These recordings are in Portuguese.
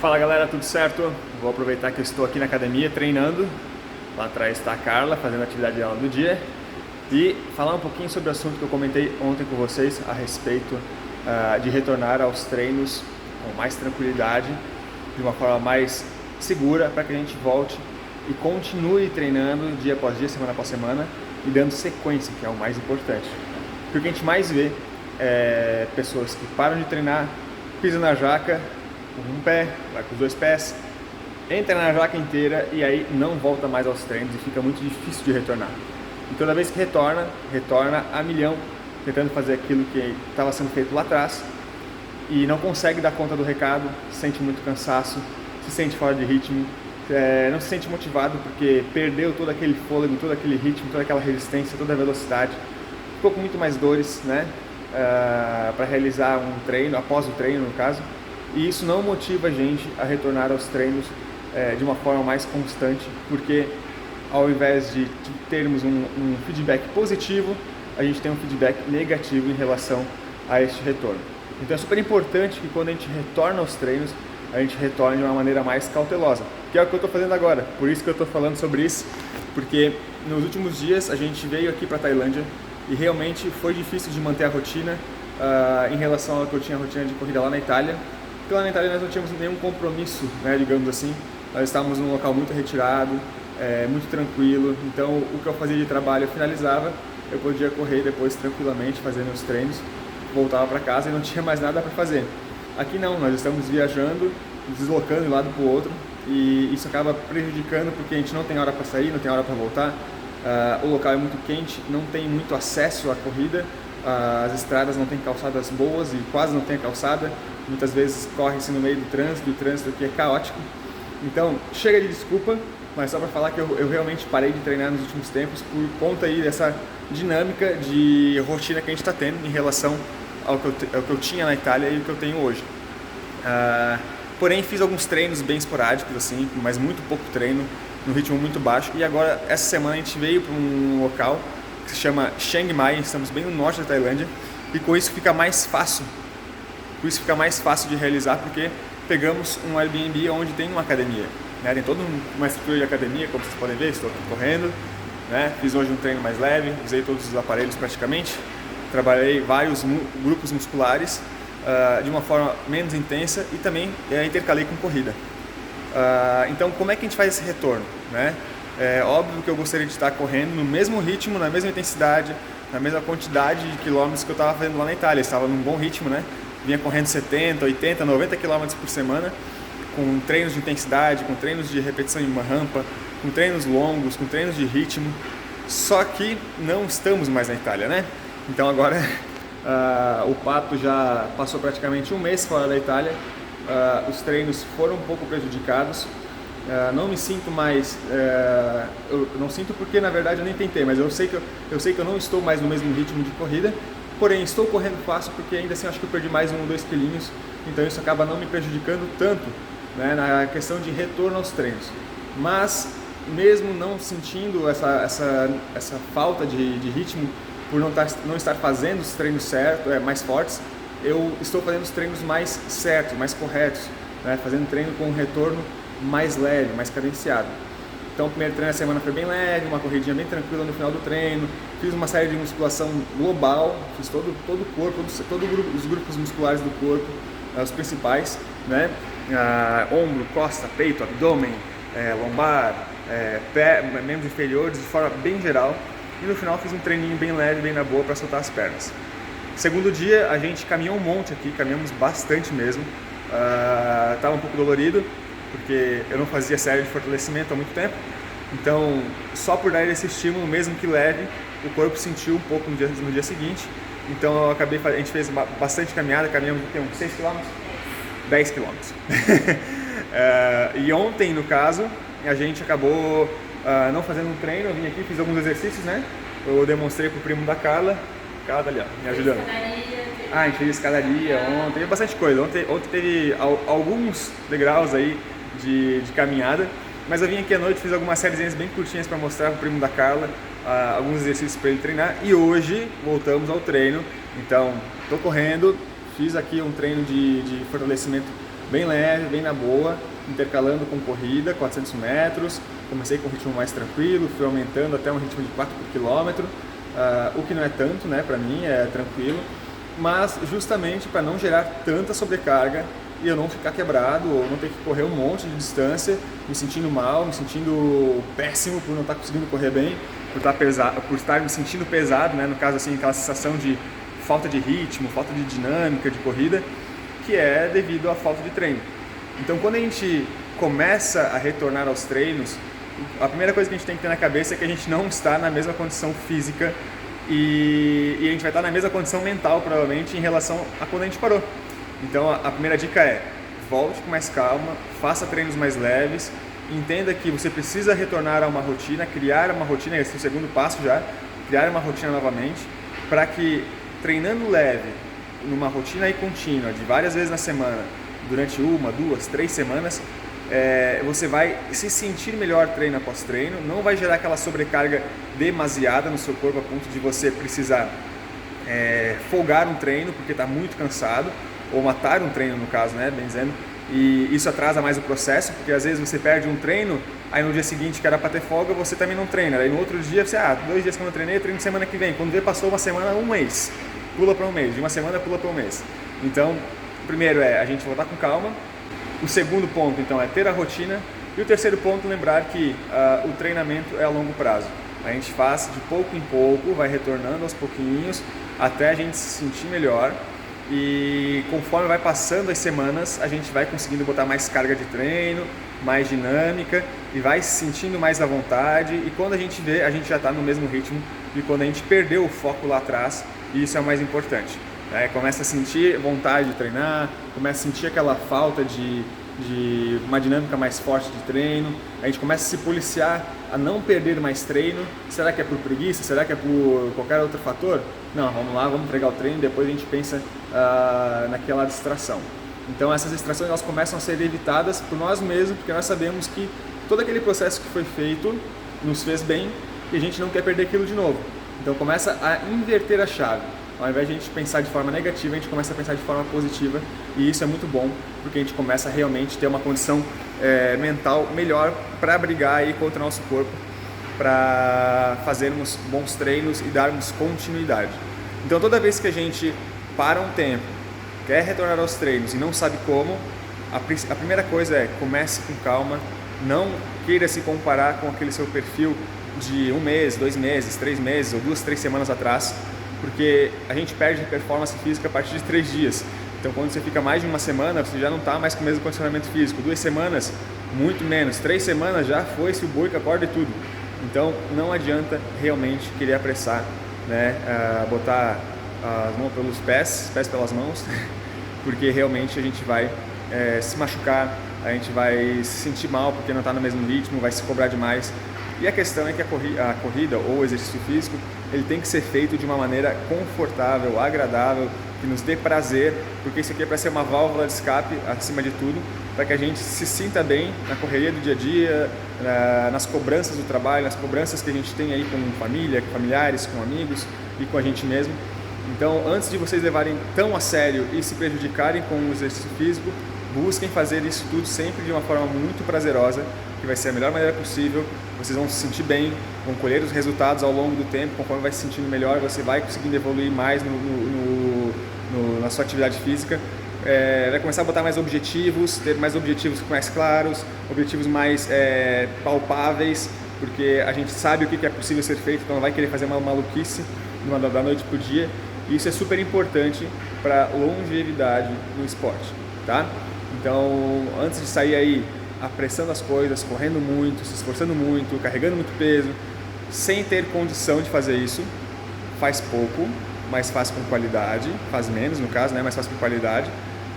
Fala galera, tudo certo? Vou aproveitar que eu estou aqui na academia treinando. Lá atrás está a Carla fazendo a atividade dela do dia e falar um pouquinho sobre o assunto que eu comentei ontem com vocês a respeito de retornar aos treinos com mais tranquilidade, de uma forma mais segura, para que a gente volte e continue treinando dia após dia, semana após semana e dando sequência, que é o mais importante. Porque o que a gente mais vê é pessoas que param de treinar, pisam na jaca com um pé, vai com os dois pés, entra na jaca inteira e aí não volta mais aos treinos e fica muito difícil de retornar. E toda vez que retorna a milhão, tentando fazer aquilo que estava sendo feito lá atrás e não consegue dar conta do recado, sente muito cansaço, se sente fora de ritmo, não se sente motivado porque perdeu todo aquele fôlego, todo aquele ritmo, toda aquela resistência, toda a velocidade, ficou com muito mais dores, né, para realizar um treino, após o treino no caso. E isso não motiva a gente a retornar aos treinos de uma forma mais constante, porque ao invés de termos um feedback positivo, a gente tem um feedback negativo em relação a este retorno. Então é super importante que quando a gente retorna aos treinos, a gente retorne de uma maneira mais cautelosa, que é o que eu estou fazendo agora. Por isso que eu estou falando sobre isso, porque nos últimos dias a gente veio aqui para a Tailândia e realmente foi difícil de manter a rotina em relação ao que eu tinha a rotina de corrida lá na Itália. Porque lá na Itália nós não tínhamos nenhum compromisso, né, digamos assim. Nós estávamos num local muito retirado, muito tranquilo. Então o que eu fazia de trabalho eu finalizava, eu podia correr depois tranquilamente, fazer meus treinos, voltava para casa e não tinha mais nada para fazer. Aqui não, nós estamos viajando, deslocando de um lado para o outro e isso acaba prejudicando porque a gente não tem hora para sair, não tem hora para voltar. O local é muito quente, não tem muito acesso à corrida, as estradas não têm calçadas boas e quase não tem calçada. Muitas vezes corre-se no meio do trânsito, e o trânsito aqui é caótico. Então, chega de desculpa, mas só para falar que eu realmente parei de treinar nos últimos tempos por conta aí dessa dinâmica de rotina que a gente está tendo em relação ao que eu tinha na Itália e o que eu tenho hoje. Porém, fiz alguns treinos bem esporádicos, assim, mas muito pouco treino, no ritmo muito baixo. E agora, essa semana, a gente veio para um local que se chama Chiang Mai, estamos bem no norte da Tailândia, e com isso fica mais fácil. Por isso fica mais fácil de realizar, porque pegamos um Airbnb onde tem uma academia, né? Tem toda uma estrutura de academia, como vocês podem ver, estou aqui correndo, né? Fiz hoje um treino mais leve, usei todos os aparelhos praticamente, trabalhei vários grupos musculares de uma forma menos intensa e também intercalei com corrida. Então, como é que a gente faz esse retorno, né? É óbvio que eu gostaria de estar correndo no mesmo ritmo, na mesma intensidade, na mesma quantidade de quilômetros que eu estava fazendo lá na Itália. Eu estava num bom ritmo, né? Vinha correndo 70, 80, 90 km por semana, com treinos de intensidade, com treinos de repetição em uma rampa, com treinos longos, com treinos de ritmo. Só que não estamos mais na Itália, né? Então agora o Pato já passou praticamente um mês fora da Itália, os treinos foram um pouco prejudicados. Não me sinto mais, eu não sinto porque na verdade eu nem tentei, mas eu sei que eu não estou mais no mesmo ritmo de corrida. Porém, estou correndo fácil porque ainda assim acho que eu perdi mais 1 ou 2 quilinhos, então isso acaba não me prejudicando tanto, né, na questão de retorno aos treinos. Mas, mesmo não sentindo essa falta de ritmo, por não estar fazendo os treinos certos, mais fortes, eu estou fazendo os treinos mais certos, mais corretos, né, fazendo treino com um retorno mais leve, mais cadenciado. Então o primeiro treino da semana foi bem leve, uma corridinha bem tranquila no final do treino, fiz uma série de musculação global, fiz todo o corpo, os grupos musculares do corpo, os principais, né? Ombro, costa, peito, abdômen, lombar, pé, membros inferiores, de forma bem geral. E no final fiz um treininho bem leve, bem na boa para soltar as pernas. Segundo dia a gente caminhou um monte aqui, caminhamos bastante mesmo, estava um pouco dolorido, porque eu não fazia série de fortalecimento há muito tempo, então só por dar esse estímulo, mesmo que leve, o corpo sentiu um pouco no dia seguinte, então a gente fez bastante caminhada, caminhamos uns 6 km? 10 km. E ontem, no caso, a gente acabou não fazendo um treino, eu vim aqui, fiz alguns exercícios, né? Eu demonstrei pro primo da Carla tá ali, ó, me ajudando. A gente fez escadaria ontem, teve bastante coisa, ontem teve alguns degraus aí de caminhada, mas eu vim aqui à noite, fiz algumas sériezinhas bem curtinhas para mostrar pro primo da Carla alguns exercícios para ele treinar e hoje voltamos ao treino. Então, estou correndo, fiz aqui um treino de fortalecimento bem leve, bem na boa, intercalando com corrida, 400 metros. Comecei com um ritmo mais tranquilo, fui aumentando até um ritmo de 4 por quilômetro, o que não é tanto, né, para mim, é tranquilo, mas justamente para não gerar tanta sobrecarga e eu não ficar quebrado ou não ter que correr um monte de distância, me sentindo mal, me sentindo péssimo por não estar conseguindo correr bem, por estar me sentindo pesado, né, no caso assim, aquela sensação de falta de ritmo, falta de dinâmica de corrida, que é devido à falta de treino. Então quando a gente começa a retornar aos treinos, a primeira coisa que a gente tem que ter na cabeça é que a gente não está na mesma condição física e a gente vai estar na mesma condição mental, provavelmente, em relação a quando a gente parou. Então a primeira dica é: volte com mais calma, faça treinos mais leves, entenda que você precisa retornar a uma rotina, criar uma rotina, esse é o segundo passo já, criar uma rotina novamente, para que treinando leve, numa rotina aí contínua, de várias vezes na semana, durante 1, 2, 3 semanas, você vai se sentir melhor treino após treino, não vai gerar aquela sobrecarga demasiada no seu corpo a ponto de você precisar folgar um treino porque está muito cansado, ou matar um treino no caso, né, bem dizendo, e isso atrasa mais o processo, porque às vezes você perde um treino, aí no dia seguinte que era para ter folga, você também não treina, aí no outro dia você, 2 dias que eu não treinei, eu treino semana que vem, quando vê passou uma semana, um mês, pula para um mês, de uma semana pula para um mês. Então, o primeiro é a gente voltar com calma. O segundo ponto, então, é ter a rotina. E o terceiro ponto, lembrar que o treinamento é a longo prazo. A gente faz de pouco em pouco, vai retornando aos pouquinhos, até a gente se sentir melhor. E conforme vai passando as semanas, a gente vai conseguindo botar mais carga de treino, mais dinâmica e vai se sentindo mais à vontade. E quando a gente vê, a gente já está no mesmo ritmo de quando a gente perdeu o foco lá atrás. E isso é o mais importante. Começa a sentir vontade de treinar, começa a sentir aquela falta de uma dinâmica mais forte de treino, a gente começa a se policiar a não perder mais treino. Será que é por preguiça? Será que é por qualquer outro fator? Não, vamos lá, vamos entregar o treino, depois a gente pensa naquela distração. Então essas distrações elas começam a ser evitadas por nós mesmos, porque nós sabemos que todo aquele processo que foi feito nos fez bem e a gente não quer perder aquilo de novo. Então começa a inverter a chave. Ao invés de a gente pensar de forma negativa, a gente começa a pensar de forma positiva e isso é muito bom, porque a gente começa a realmente ter uma condição mental melhor para brigar aí contra o nosso corpo, para fazermos bons treinos e darmos continuidade. Então toda vez que a gente para um tempo, quer retornar aos treinos e não sabe como, a primeira coisa é comece com calma, não queira se comparar com aquele seu perfil de 1 mês, 2 meses, 3 meses ou 2, 3 semanas atrás, porque a gente perde performance física a partir de 3 dias. Então quando você fica mais de uma semana, você já não está mais com o mesmo condicionamento físico. 2 semanas, muito menos. 3 semanas já foi-se o boi com a corda e tudo. Então não adianta realmente querer apressar, né? Botar as mãos pelos pés, pés pelas mãos, porque realmente a gente vai se machucar, a gente vai se sentir mal porque não está no mesmo ritmo, vai se cobrar demais. E a questão é que a corrida ou o exercício físico, ele tem que ser feito de uma maneira confortável, agradável, que nos dê prazer, porque isso aqui é para ser uma válvula de escape, acima de tudo, para que a gente se sinta bem na correria do dia a dia, nas cobranças do trabalho, nas cobranças que a gente tem aí com família, com familiares, com amigos e com a gente mesmo. Então, antes de vocês levarem tão a sério e se prejudicarem com o exercício físico, busquem fazer isso tudo sempre de uma forma muito prazerosa, que vai ser a melhor maneira possível. Vocês vão se sentir bem, vão colher os resultados ao longo do tempo. Conforme vai se sentindo melhor, você vai conseguindo evoluir mais na sua atividade física. Vai começar a botar mais objetivos, ter mais objetivos mais claros, objetivos mais palpáveis, porque a gente sabe o que é possível ser feito, então não vai querer fazer uma maluquice da noite para o dia. E isso é super importante para longevidade no esporte, tá? Então, antes de sair aí apressando as coisas, correndo muito, se esforçando muito, carregando muito peso, sem ter condição de fazer isso, faz pouco, mas faz com qualidade, faz menos no caso, né? Mas faz com qualidade,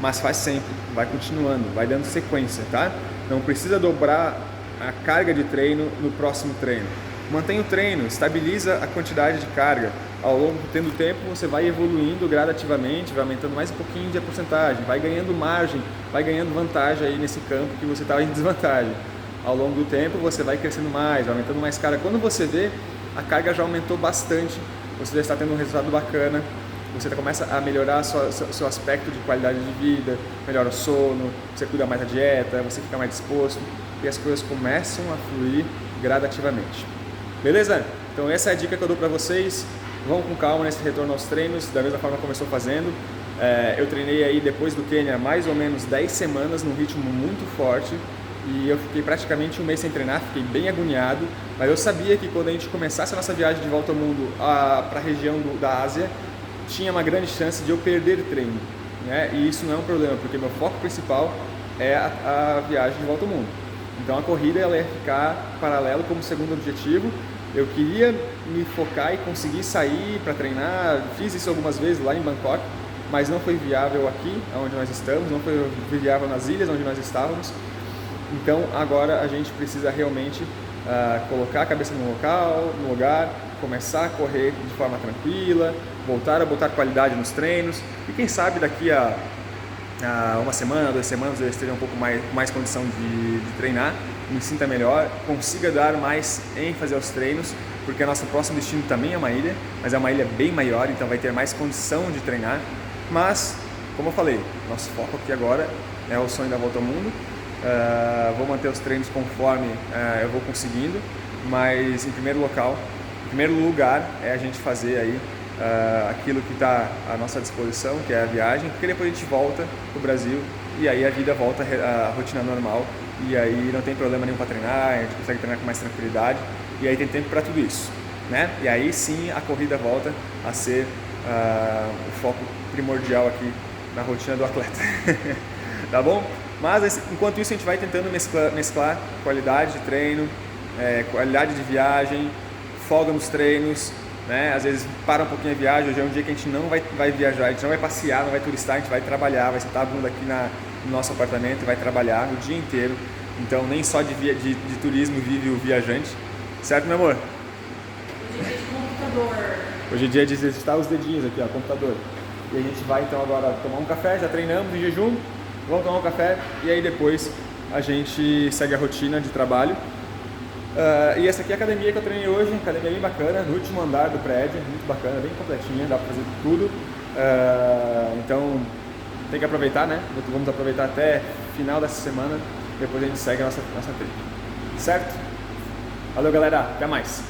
mas faz sempre, vai continuando, vai dando sequência, tá? Não precisa dobrar a carga de treino no próximo treino. Mantém o treino, estabiliza a quantidade de carga. Ao longo do tempo você vai evoluindo gradativamente, vai aumentando mais um pouquinho de porcentagem, vai ganhando margem, vai ganhando vantagem aí nesse campo que você estava em desvantagem. Ao longo do tempo você vai crescendo mais, vai aumentando mais carga. Quando você vê, a carga já aumentou bastante, você já está tendo um resultado bacana, você começa a melhorar seu aspecto de qualidade de vida, melhora o sono, você cuida mais da dieta, você fica mais disposto e as coisas começam a fluir gradativamente. Beleza? Então essa é a dica que eu dou para vocês. Vão com calma nesse retorno aos treinos, da mesma forma como eu estou fazendo. Eu treinei aí depois do Quênia mais ou menos 10 semanas num ritmo muito forte e eu fiquei praticamente um mês sem treinar, fiquei bem agoniado, mas eu sabia que quando a gente começasse a nossa viagem de volta ao mundo para a região da Ásia, tinha uma grande chance de eu perder treino, né? E isso não é um problema, porque meu foco principal é a viagem de volta ao mundo. Então a corrida ela ia ficar paralelo como segundo objetivo. Eu queria me focar e conseguir sair para treinar, fiz isso algumas vezes lá em Bangkok, mas não foi viável aqui, onde nós estamos, não foi viável nas ilhas onde nós estávamos. Então agora a gente precisa realmente colocar a cabeça no lugar, começar a correr de forma tranquila, voltar a botar qualidade nos treinos e quem sabe daqui a uma semana, 2 semanas eu esteja um pouco mais condição de treinar, me sinta melhor, consiga dar mais ênfase aos treinos, porque o nosso próximo destino também é uma ilha, mas é uma ilha bem maior, então vai ter mais condição de treinar. Mas, como eu falei, nosso foco aqui agora é o sonho da volta ao mundo. Vou manter os treinos conforme eu vou conseguindo, mas em primeiro lugar é a gente fazer aí aquilo que está à nossa disposição, que é a viagem, porque depois a gente volta para o Brasil e aí a vida volta à rotina normal e aí não tem problema nenhum para treinar, a gente consegue treinar com mais tranquilidade e aí tem tempo para tudo isso, né? E aí sim a corrida volta a ser o foco primordial aqui na rotina do atleta, tá bom? Mas enquanto isso a gente vai tentando mesclar qualidade de treino, qualidade de viagem, folga nos treinos, né? Às vezes para um pouquinho a viagem, hoje é um dia que a gente não vai viajar, a gente não vai passear, não vai turistar, a gente vai trabalhar, vai sentar a bunda aqui no nosso apartamento e vai trabalhar o dia inteiro. Então nem só de turismo vive o viajante, certo meu amor? Hoje é dia de computador. Hoje é dia de exercitar os dedinhos aqui, ó, computador. E a gente vai então agora tomar um café, já treinamos em jejum, vamos tomar um café e aí depois a gente segue a rotina de trabalho. E essa aqui é a academia que eu treinei hoje, academia bem bacana, no último andar do prédio, muito bacana, bem completinha, dá pra fazer tudo. Então tem que aproveitar, né? Vamos aproveitar até final dessa semana, depois a gente segue a nossa trilha. Certo? Valeu galera, até mais!